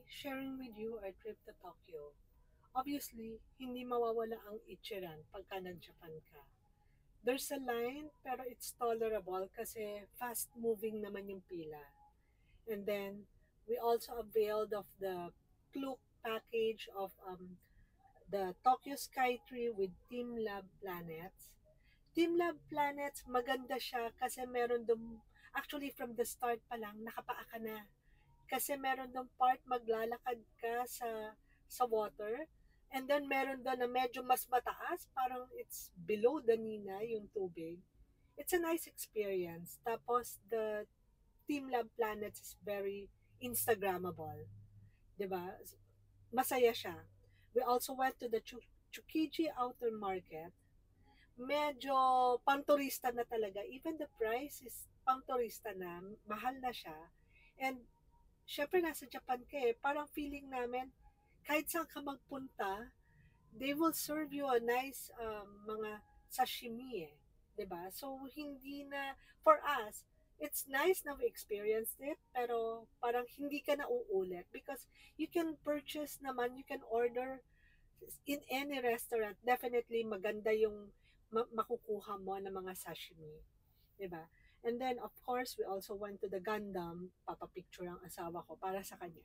sharing with you our trip to Tokyo. Obviously, hindi mawawala ang Ichiran pagka nag-Japan ka. There's a line, pero it's tolerable kasi fast-moving naman yung pila. And then, we also availed of the Klook package of the Tokyo Skytree with Team Lab Planets. Team Lab Planets, maganda siya kasi meron dum actually from the start pa lang, nakapaa ka na. Kasi meron dong part maglalakad ka sa water, and then meron doon na medyo mas mataas, parang it's below the nina yung tubig. It's a nice experience. Tapos the Team Lab Planets is very Instagrammable, 'di ba? Masaya siya. We also went to the Tsukiji Outer Market. Medyo pang-turista na talaga. Even the price is pang-turista na. Mahal na siya. And syempre nasa Japan ka eh, parang feeling namin, kahit saan ka magpunta, they will serve you a nice mga sashimi eh. 'Di ba? So, hindi na, for us, it's nice na we experienced it, pero parang hindi ka na uulit because you can purchase naman, you can order in any restaurant. Definitely maganda yung makukuha mo ng mga sashimi. 'Di ba? And then, of course, we also went to the Gundam. Papapicture ang asawa ko para sa kanya.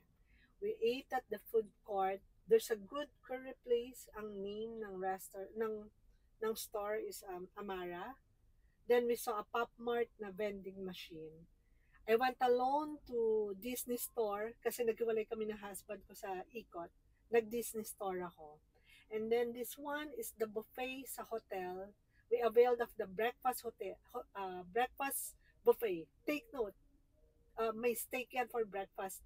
We ate at the food court. There's a good curry place. Ang name ng ng store is Amara. Then we saw a Pop Mart na vending machine. I went alone to Disney store kasi naghiwalay kami ng husband ko sa ikot. Nag-Disney store ako. And then this one is the buffet sa hotel. We availed of the breakfast buffet. Take note, may steak yan for breakfast.